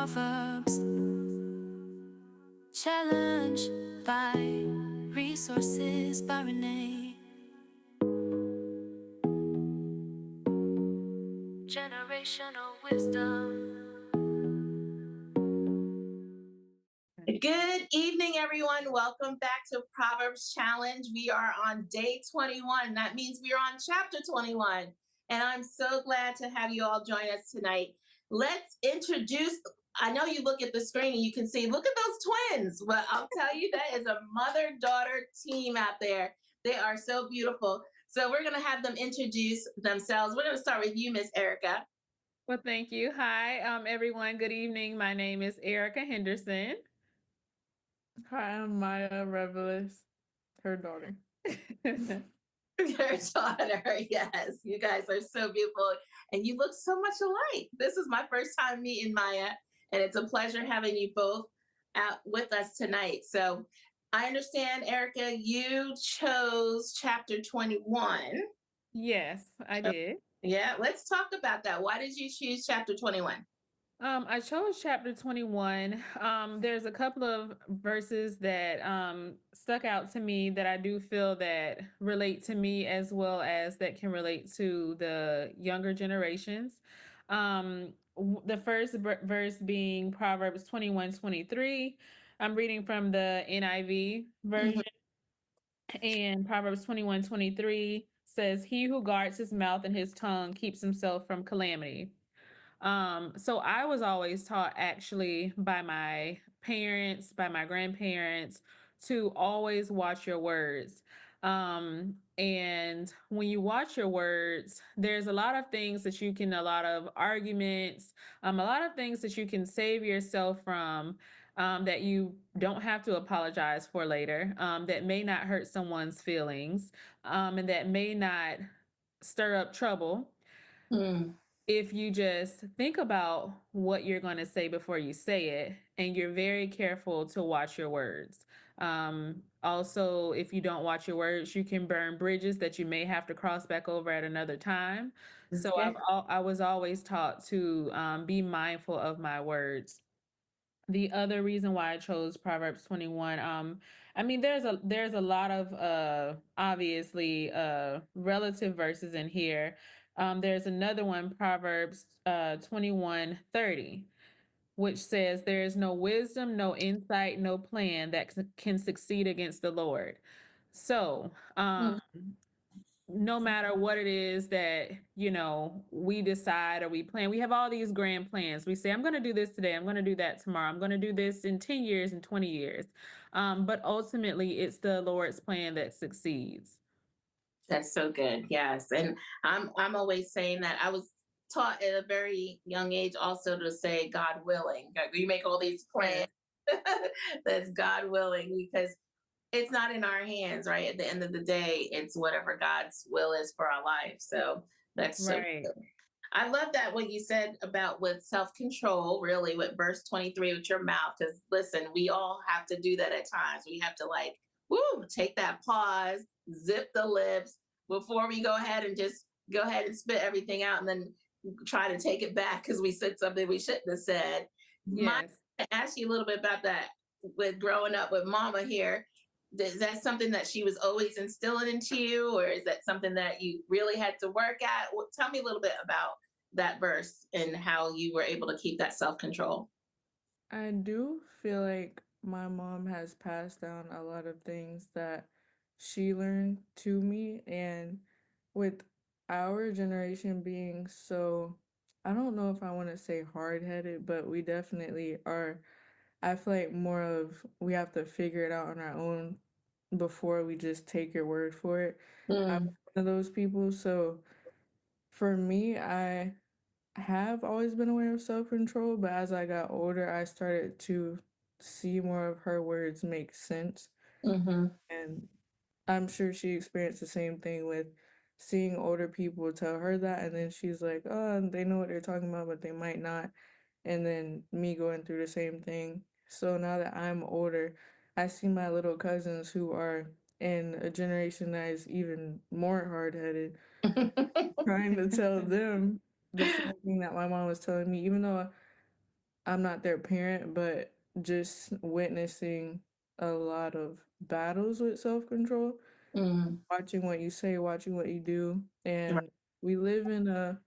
Proverbs, challenged by resources by Renae. Generational wisdom. Good evening, everyone. Welcome back to Proverbs Challenge. We are on day 21. That means we are on chapter 21. And I'm so glad to have you all join us tonight. Let's introduce. I know you look at the screen and you can see, look at those twins. Well, I'll tell you, that is a mother daughter team out there. They are so beautiful. So we're going to have them introduce themselves. We're going to start with you, Miss Erika. Well, thank you. Hi, everyone. Good evening. My name is Erika Henderson. Hi, I'm Miya Revolus, her daughter. Your daughter, yes. You guys are so beautiful and you look so much alike. This is my first time meeting Miya, and it's a pleasure having you both out with us tonight. So I understand, Erika, you chose chapter 21. Yes, I did. Yeah, let's talk about that. Why did you choose chapter 21? I chose chapter 21. There's a couple of verses that stuck out to me that I do feel that relate to me as well as that can relate to the younger generations. The first verse being Proverbs 21:23. I'm reading from the NIV version. And Proverbs 21:23 says, "He who guards his mouth and his tongue keeps himself from calamity." So I was always taught actually by my parents, by my grandparents, to always watch your words. And when you watch your words, there's a lot of things that you can, a lot of arguments, a lot of things that you can save yourself from, that you don't have to apologize for later, that may not hurt someone's feelings, and that may not stir up trouble Mm, if you just think about what you're going to say before you say it, and you're very careful to watch your words. Also, if you don't watch your words, you can burn bridges that you may have to cross back over at another time. So okay. I was always taught to be mindful of my words. The other reason why I chose Proverbs 21, I mean, there's a lot of obviously relative verses in here. There's another one, Proverbs 21:30, which says, "There is no wisdom, no insight, no plan that can succeed against the Lord." So, Mm, no matter what it is that we decide or we plan, we have all these grand plans. We say, I'm going to do this today, I'm going to do that tomorrow, I'm going to do this in 10 years and 20 years, but ultimately it's the Lord's plan that succeeds. that's so good. Yes. And I'm always saying that I was taught at a very young age also to say God willing. You make all these plans. Yes. That's God willing, because it's not in our hands, right? At the end of the day, it's whatever God's will is for our life. So that's so Right. good. I love that what you said about with self control, really, with verse 23 with your mouth. Because listen, we all have to do that at times. We have to, like, woo, take that pause, zip the lips before we go ahead and just go ahead and spit everything out and then try to take it back because we said something we shouldn't have said. My Yes. to ask you a little bit about that with growing up with mama here. Is that something that she was always instilling into you, or is that something that you really had to work at? Tell me a little bit about that verse and how you were able to keep that self control. I do feel like my mom has passed down a lot of things that she learned to me, and with our generation being so, I don't know if I want to say hard-headed, but we definitely are. I feel like more of we have to figure it out on our own before we just take your word for it. I'm Mm, one of those people, so for me, I have always been aware of self-control, but as I got older, I started to see more of her words make sense. hmm And I'm sure she experienced the same thing with seeing older people tell her that, and then she's like, oh, they know what they're talking about, but they might not. And then me going through the same thing. So now that I'm older, I see my little cousins who are in a generation that is even more hard-headed, trying to tell them the same thing that my mom was telling me, even though I'm not their parent, but just witnessing a lot of battles with self-control, Mm, watching what you say, watching what you do. right. And we live in a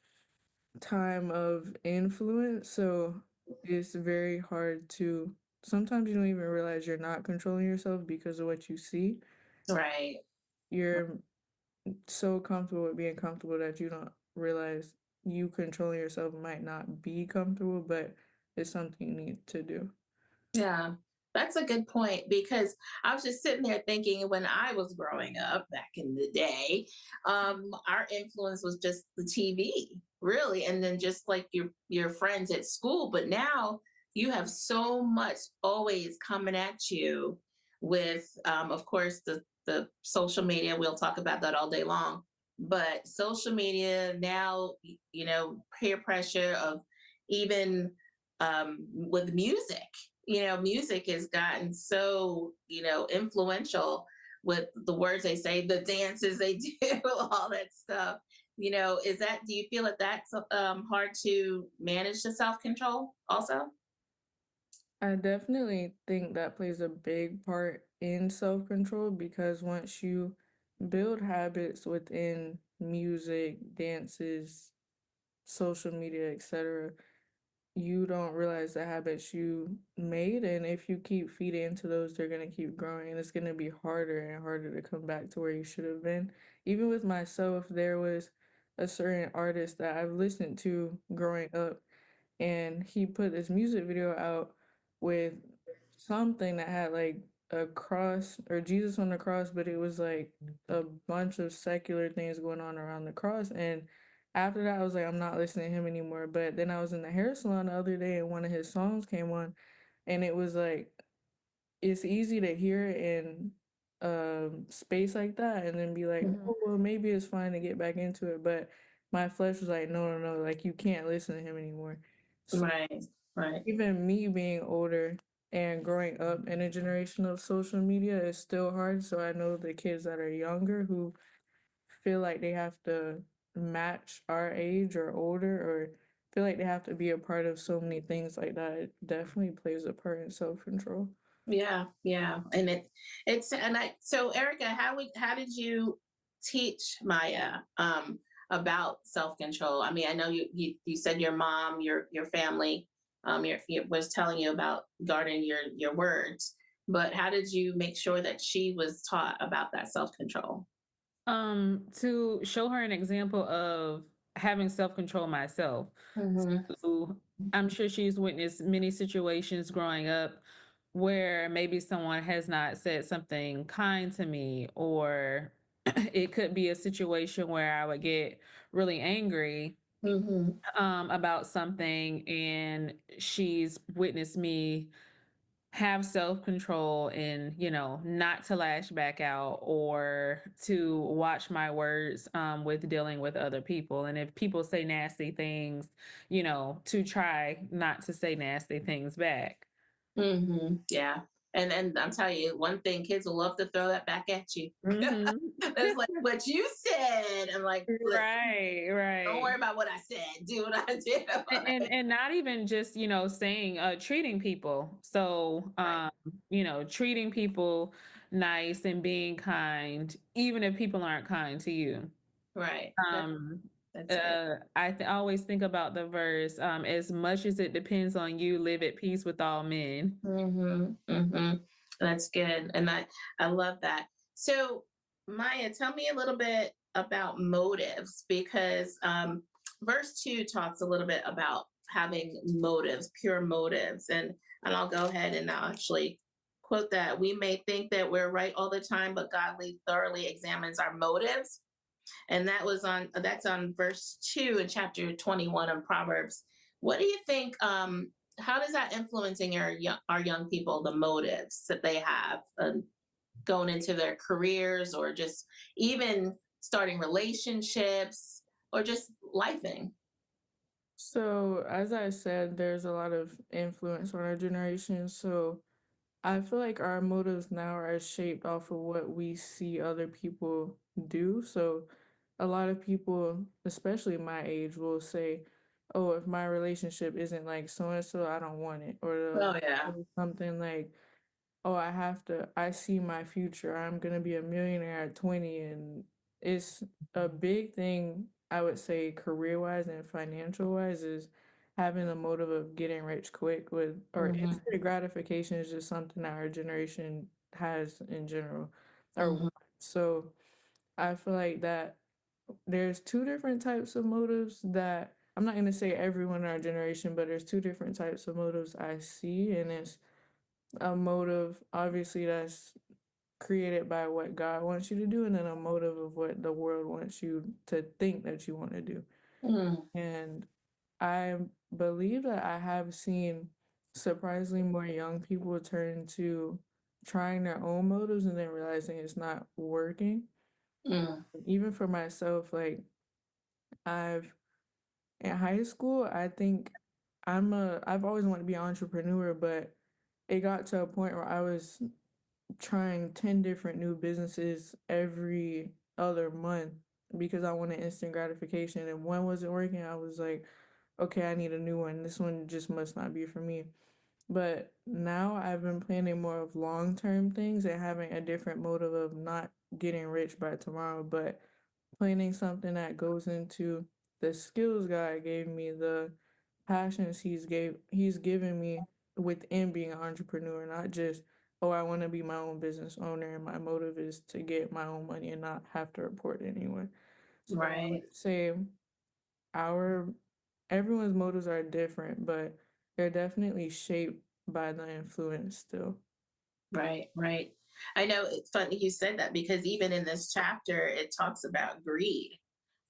time of influence, so it's very hard to sometimes you don't even realize you're not controlling yourself because of what you see. Right. You're so comfortable with being comfortable that you don't realize you controlling yourself might not be comfortable, but it's something you need to do. Yeah, that's a good point because I was just sitting there thinking when I was growing up back in the day, our influence was just the TV, really, and then just like your friends at school. But now you have so much always coming at you with, of course, the social media. We'll talk about that all day long. But social media now, peer pressure of even with music, music has gotten so, influential with the words they say, the dances they do, all that stuff. Do you feel that that's hard to manage the self control also? I definitely think that plays a big part in self-control because once you build habits within music, dances, social media, etc., you don't realize the habits you made. And if you keep feeding into those, they're going to keep growing. And it's going to be harder and harder to come back to where you should have been. Even with myself, there was a certain artist that I've listened to growing up, and he put this music video out with something that had like a cross or Jesus on the cross, but it was like a bunch of secular things going on around the cross. And after that, I was like, I'm not listening to him anymore. But then I was in the hair salon the other day and one of his songs came on, and it was like, it's easy to hear it in space like that and then be like, Mhm. oh, well, maybe it's fine to get back into it. But my flesh was like, no, no, no, like you can't listen to him anymore. Right, right. Even me being older and growing up in a generation of social media is still hard. So I know the kids that are younger who feel like they have to match our age or older or feel like they have to be a part of so many things like that. It definitely plays a part in self-control. Yeah, yeah. And it's and I so Erica, how did you teach Maya about self-control? I mean, I know you said your mom, your family was telling you about guarding your words, but how did you make sure that she was taught about that self-control? To show her an example of having self-control myself. Hmm. So I'm sure she's witnessed many situations growing up where maybe someone has not said something kind to me, or it could be a situation where I would get really angry Hmm. about something, and she's witnessed me have self-control and not to lash back out or to watch my words with dealing with other people, and if people say nasty things, to try not to say nasty things back. Yeah. And I'm telling you, one thing, kids will love to throw that back at you. Hmm. It's like what you said. I'm like, listen, Right, don't worry right. about what I said. Do what I did. And not even just saying treating people, so Right, treating people nice and being kind even if people aren't kind to you. right. um That's it. I always think about the verse, as much as it depends on you, live at peace with all men. Mm-hmm, mm-hmm. That's good. And I love that. So, Maya, tell me a little bit about motives because verse 2 talks a little bit about having motives, pure motives. And I'll go ahead and I'll actually quote that. We may think that we're right all the time, but God thoroughly examines our motives. And that's on verse 2 in chapter 21 of Proverbs. What do you think, how does that influencing our young people, the motives that they have going into their careers or just even starting relationships or just lifing? So, as I said, there's a lot of influence on our generation. So, I feel like our motives now are shaped off of what we see other people do. So, a lot of people, especially my age, will say, oh, if my relationship isn't like so and so, I don't want it. Or Oh they'll yeah. say something like, oh, I see my future. I'm gonna be a millionaire at 20. And it's a big thing, I would say, career wise and financial wise, is having the motive of getting rich quick with, or Hmm. instant gratification is just something that our generation has in general. Or Hmm. so I feel like that there's two different types of motives that I'm not gonna say everyone in our generation, but there's two different types of motives I see, and it's a motive obviously that's created by what God wants you to do, and then a motive of what the world wants you to think that you want to do. Mm. And I believe that I have seen surprisingly more young people turn to trying their own motives and then realizing it's not working. Mm. Even for myself, like I've in high school, I think I've always wanted to be an entrepreneur, but it got to a point where I was trying 10 different new businesses every other month because I wanted instant gratification. And one wasn't working, I was like, okay, I need a new one. This one just must not be for me. But now I've been planning more of long-term things and having a different motive of not getting rich by tomorrow, but planning something that goes into the skills God gave me, the passions he's given me within being an entrepreneur, not just, oh, I want to be my own business owner and my motive is to get my own money and not have to report to anyone. So I Right. would say our everyone's motives are different, but they're definitely shaped by the influence still. Right. Right. I know it's funny you said that because even in this chapter, it talks about greed.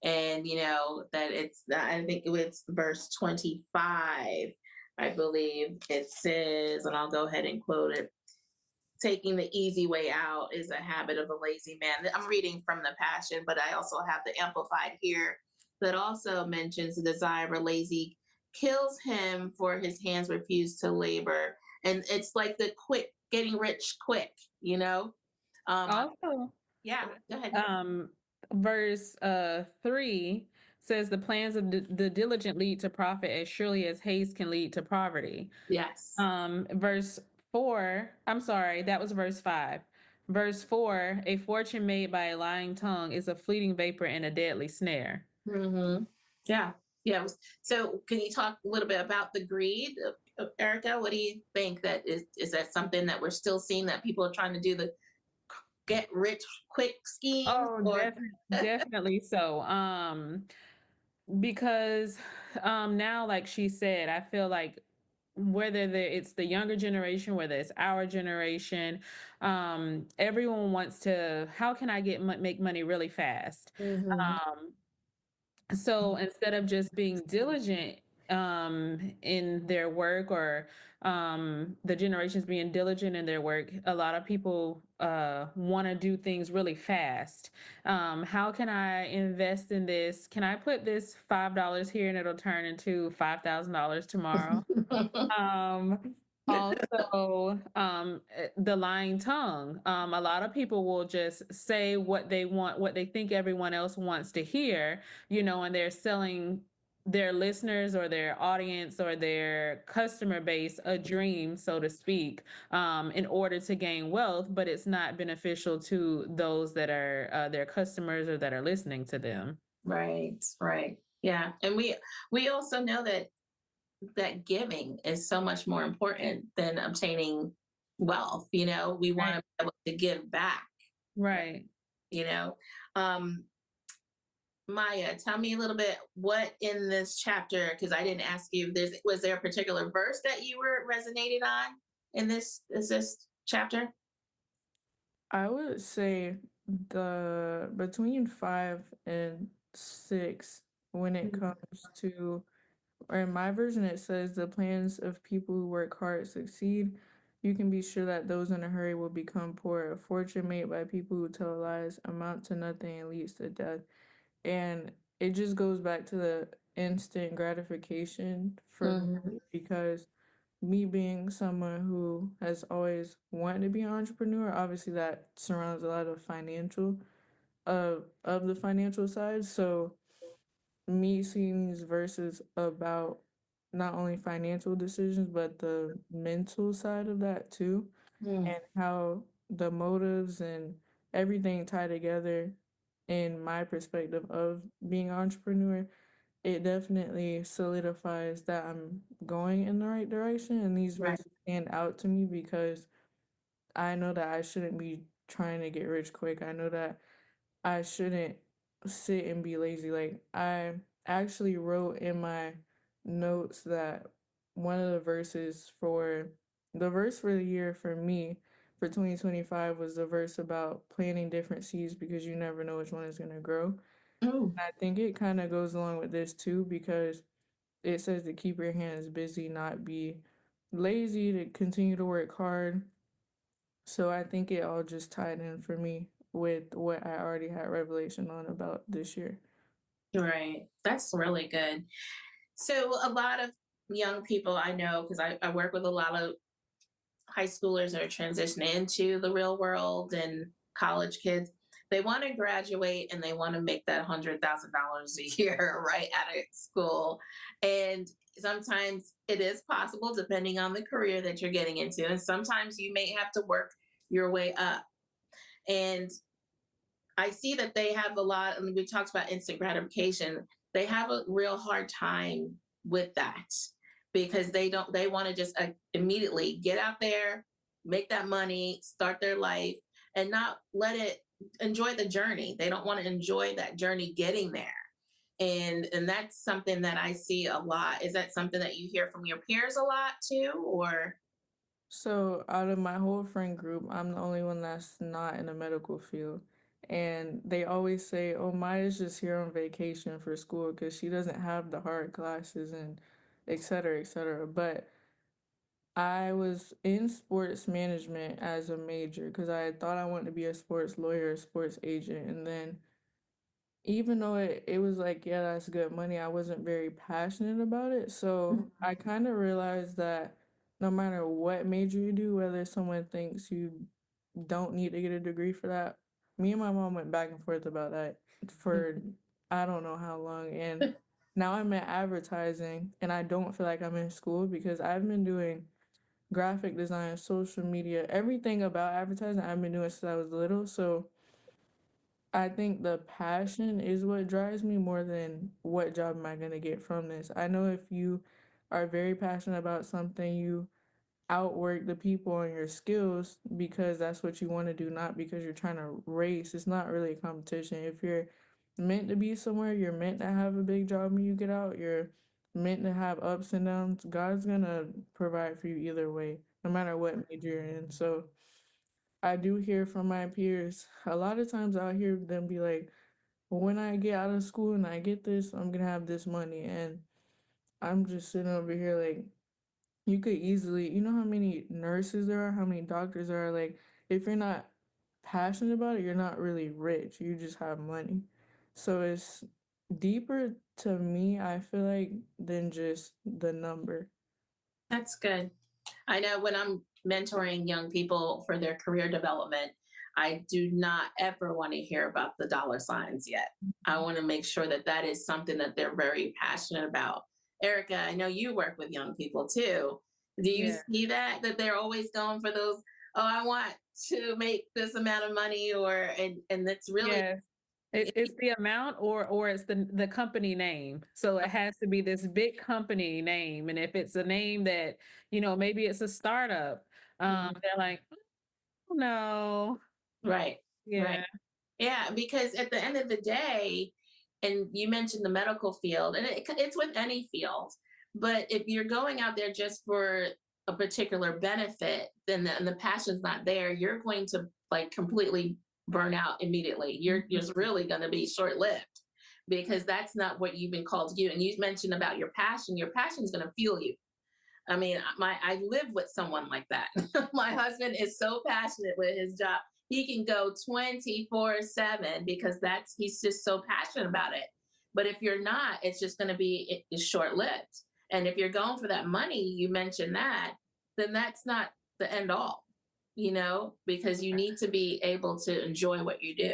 And that I think it's verse 25, I believe it says, and I'll go ahead and quote it. Taking the easy way out is a habit of a lazy man. I'm reading from the Passion, but I also have the Amplified here that also mentions the desire of a lazy kills him, for his hands refuse to labor. And it's like the quick, getting rich quick, you know? Um, Also, yeah, go ahead. verse 3 says the plans of the diligent lead to profit as surely as haste can lead to poverty. Yes. Verse 4, I'm sorry, that was verse 5. Verse 4, a fortune made by a lying tongue is a fleeting vapor and a deadly snare. Hmm. Yeah. Yeah. So, can you talk a little bit about the greed, Erica? What do you think? That is that something that we're still seeing, that people are trying to do the get rich quick schemes, Oh, or definitely so. Because now, like she said, I feel like whether it's the younger generation, whether it's our generation, everyone wants to, how can I make money really fast? Mhm. Um, so instead of just being diligent in their work, or the generations being diligent in their work, a lot of people want to do things really fast. How can I invest in this? Can I put this $5 here and it'll turn into $5,000 tomorrow? Um, Also, the lying tongue. A lot of people will just say what they want, what they think everyone else wants to hear, and they're selling their listeners or their audience or their customer base a dream, so to speak, in order to gain wealth, but it's not beneficial to those that are their customers or that are listening to them. Right, right. Yeah. And we also know that giving is so much more important than obtaining wealth. We want Right. to be able to give back, Right. you know. Um, Maya, tell me a little bit what in this chapter, because I didn't ask you, was there a particular verse that you were resonated on in this chapter? I would say the between 5 and 6 when it Mhm. comes to, or in my version it says the plans of people who work hard succeed. You can be sure that those in a hurry will become poor. A fortune made by people who tell lies amount to nothing and leads to death. And it just goes back to the instant gratification for Mhm. me, because me being someone who has always wanted to be an entrepreneur, obviously that surrounds a lot of financial of the financial side. So me seeing these verses about not only financial decisions, but the mental side of that too, Mm, and how the motives and everything tie together in my perspective of being an entrepreneur, it definitely solidifies that I'm going in the right direction. And these right. verses stand out to me because I know that I shouldn't be trying to get rich quick. I know that I shouldn't sit and be lazy. Like, I actually wrote in my notes that one of the verses for the verse for the year for me for 2025 was the verse about planting different seeds because you never know which one is going to grow. Ooh, I think it kind of goes along with this too because it says to keep your hands busy, not be lazy, to continue to work hard. So I think it all just tied in for me with what I already had revelation on about this year. right. That's really good. So a lot of young people I know, because I work with a lot of high schoolers that are transitioning into the real world and college kids, they want to graduate and they want to make that $100,000 a year right out of school. And sometimes it is possible depending on the career that you're getting into. And sometimes you may have to work your way up. And I see that they have a lot, I mean, we talked about instant gratification. They have a real hard time with that because they want to just immediately get out there, make that money, start their life, and not let it enjoy the journey. They don't want to enjoy that journey getting there. And that's something that I see a lot. Is that something that you hear from your peers a lot too? Or So out of my whole friend group, I'm the only one that's not in the medical field. And they always say, "Oh, Maya's just here on vacation for school because she doesn't have the hard classes and et cetera, et cetera." But I was in sports management as a major because I thought I wanted to be a sports lawyer, a sports agent. And then even though it was like, yeah, that's good money, I wasn't very passionate about it. So I kind of realized that no matter what major you do, whether someone thinks you don't need to get a degree for that, me and my mom went back and forth about that for I don't know how long. And now I'm in advertising and I don't feel like I'm in school because I've been doing graphic design, social media, everything about advertising I've been doing since I was little. So I think the passion is what drives me more than what job am I going to get from this. I know if you are very passionate about something, you outwork the people on your skills because that's what you want to do, not because you're trying to race. It's not really a competition. If you're meant to be somewhere, you're meant to have a big job when you get out, you're meant to have ups and downs. God's going to provide for you either way, no matter what major you're in. So I do hear from my peers, a lot of times I'll hear them be like, well, when I get out of school and I get this, I'm gonna have this money. And I'm just sitting over here like, you could easily, you know how many nurses there are, how many doctors there are. Like, if you're not passionate about it, you're not really rich. You just have money. So it's deeper to me, I feel like, than just the number. that's good. I know when I'm mentoring young people for their career development, I do not ever want to hear about the dollar signs yet. I want to make sure that that is something that they're very passionate about. Erica, I know you work with young people too. Do you Yeah. see that they're always going for those? Oh, I want to make this amount of money, or and that's really Yes. It's the amount or it's the company name. So it has to be this big company name. And if it's a name that, maybe it's a startup, they're like, oh, no. right, right. Yeah. Yeah, because at the end of the day, and you mentioned the medical field, and it's with any field, but if you're going out there just for a particular benefit, then and the passion's not there, you're going to like completely burn out immediately. You're Mhm. just really going to be short lived because that's not what you've been called to do. And you mentioned about your passion. Your passion is going to fuel you. I mean, I live with someone like that. My husband is so passionate with his job. He can go 24/7 because he's just so passionate about it. But if you're not, it's just going to be it's short-lived. And if you're going for that money, you mentioned that, then that's not the end all, because you need to be able to enjoy what you do.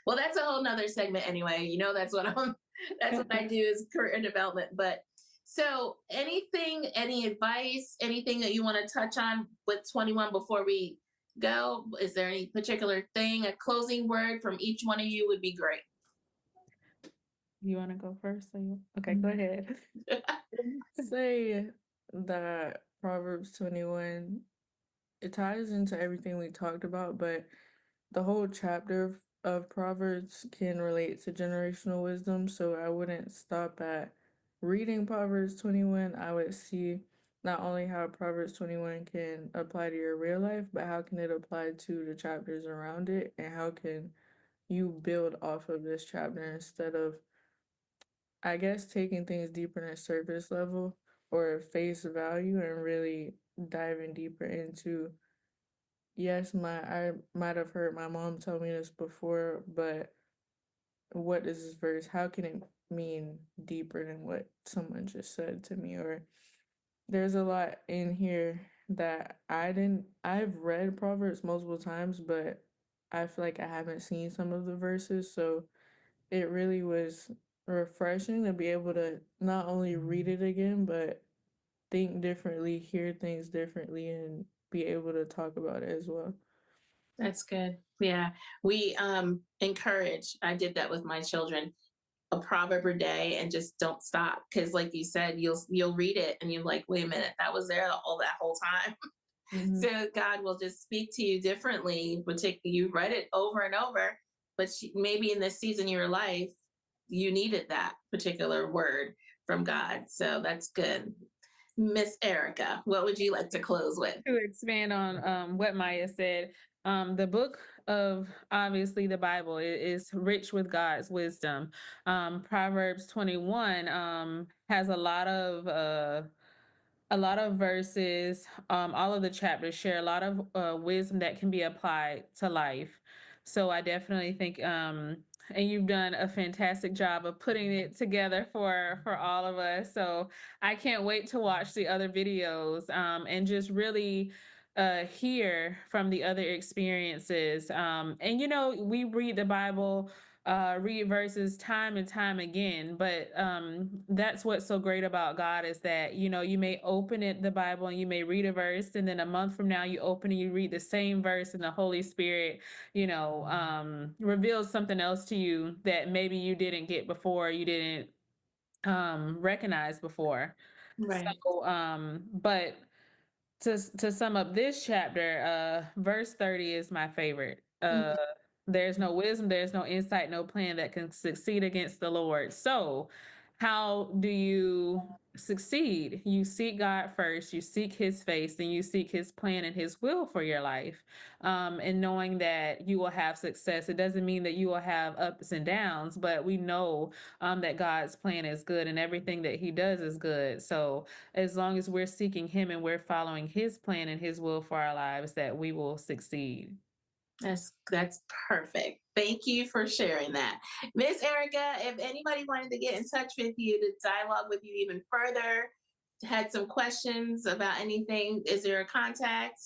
Well, that's a whole nother segment anyway. That's what I'm That's what I do is career development. But so anything, any advice, anything that you want to touch on with 21 before we go? Is there any particular thing, a closing word from each one of you would be great. You want to go first? Okay, go ahead. Say that Proverbs 21, it ties into everything we talked about, but the whole chapter of Proverbs can relate to generational wisdom. So I wouldn't stop at reading Proverbs 21. I would see not only how Proverbs 21 can apply to your real life, but how can it apply to the chapters around it, and how can you build off of this chapter instead of, I guess, taking things deeper than surface level or face value and really diving deeper into, yes, I might have heard my mom tell me this before, but what is this verse? How can it mean deeper than what someone just said to me? Or there's a lot in here that I've read Proverbs multiple times, but I feel like I haven't seen some of the verses. So it really was refreshing to be able to not only read it again, but think differently, hear things differently, and be able to talk about it as well. That's good. Yeah. We encourage, I did that with my children, a proverb a day and just don't stop. Cause like you said, you'll read it and you're like, wait a minute, that was there all that whole time. Mhm. So God will just speak to you differently. Particularly, you read it over and over, but maybe in this season of your life, you needed that particular word from God. So that's good. Miss Erica, what would you like to close with? To expand on what Maya said, the book of obviously the Bible is rich with God's wisdom. Proverbs 21 has a lot of verses. All of the chapters share a lot of wisdom that can be applied to life. So I definitely think, and you've done a fantastic job of putting it together for all of us. So I can't wait to watch the other videos and just really hear from the other experiences. And we read the Bible, read verses time and time again, but that's what's so great about God is that you may open it the Bible and you may read a verse, and then a month from now you open and you read the same verse, and the Holy Spirit reveals something else to you that maybe you didn't get before, you didn't recognize before. Right. So but to sum up this chapter, verse 30 is my favorite. There's no wisdom, there's no insight, no plan that can succeed against the Lord. So how do you succeed? You seek God first, you seek his face, and you seek his plan and his will for your life. And knowing that you will have success. It doesn't mean that you will have ups and downs, but we know that God's plan is good and everything that he does is good. So as long as we're seeking him and we're following his plan and his will for our lives, that we will succeed. That's perfect. Thank you for sharing that. Miss Erica, if anybody wanted to get in touch with you to dialogue with you even further, had some questions about anything, is there a contact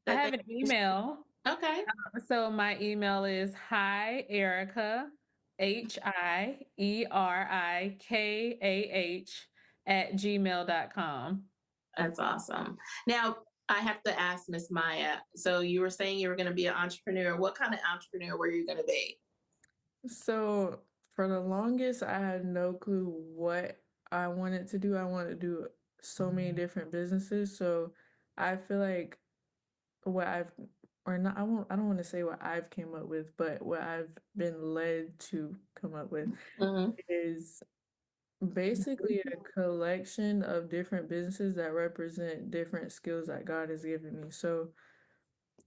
I that they have an email. Okay. So my email is hi Erica, HIERIKAH @gmail.com. That's awesome. Now I have to ask Miss Maya. So you were saying you were going to be an entrepreneur. What kind of entrepreneur were you going to be? So for the longest, I had no clue what I wanted to do. I wanted to do so many different businesses. So I feel like what I've or not I don't want to say what I've came up with, but what I've been led to come up with Hmm. is basically a collection of different businesses that represent different skills that God has given me. So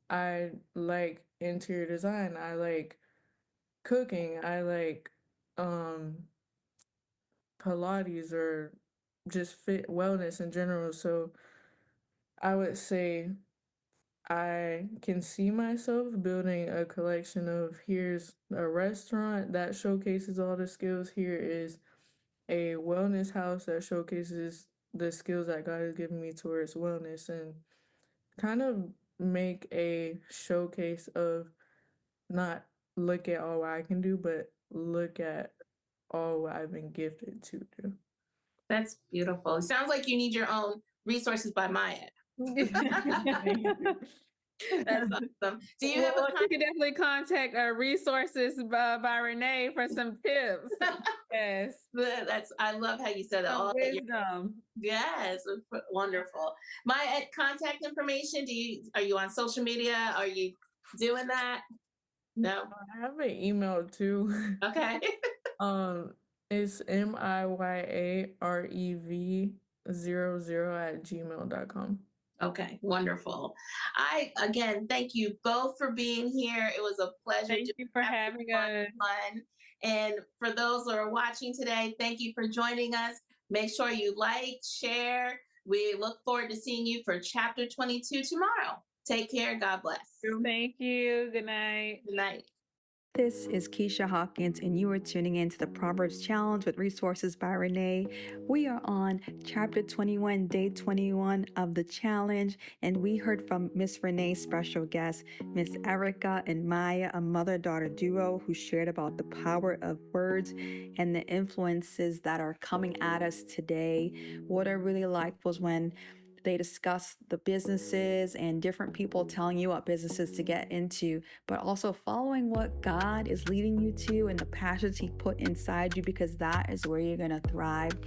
I like interior design, I like cooking, I like um Pilates or just fit wellness in general. So I would say I can see myself building a collection of, here's a restaurant that showcases all the skills. Here is a wellness house that showcases the skills that God has given me towards wellness, and kind of make a showcase of not look at all I can do, but look at all what I've been gifted to do. That's beautiful. It sounds like you need your own resources by Maya. That's awesome. Do you have Well, a you can definitely contact Resources by Renae for some tips. Yes. That's I love how you said that. Some All that you're, wisdom. yes, wonderful. My contact information. Are you on social media? Are you doing that? No. I have an email too. Okay. It's miyarev00@gmail.com. Okay, wonderful. I again thank you both for being here. It was a pleasure Thank doing you for Chapter having us. 1. And for those who are watching today, thank you for joining us. Make sure you like, share. We look forward to seeing you for chapter 22 tomorrow. Take care. God bless. Thank you. Good night. Good night. This is Keisha Hawkins, and you are tuning in to the Proverbs Challenge with Resources by Renae. We are on chapter 21, day 21 of the challenge, and we heard from Miss Renae's special guest, Miss Erika and Miya, a mother-daughter duo who shared about the power of words and the influences that are coming at us today. What I really liked was when they discuss the businesses and different people telling you what businesses to get into, but also following what God is leading you to and the passions He put inside you, because that is where you're going to thrive.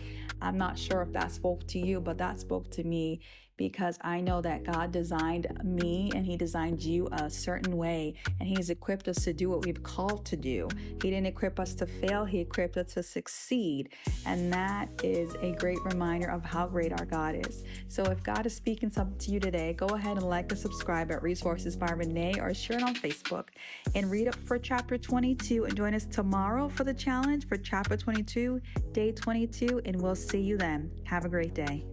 I'm not sure if that spoke to you, but that spoke to me, because I know that God designed me and He designed you a certain way, and He's equipped us to do what we've called to do. He didn't equip us to fail, He equipped us to succeed. And that is a great reminder of how great our God is. So if God is speaking something to you today, go ahead and like and subscribe at Resources by Renae, or share it on Facebook, and read up for chapter 22, and join us tomorrow for the challenge for chapter 22, day 22, and we'll see you then. Have a great day.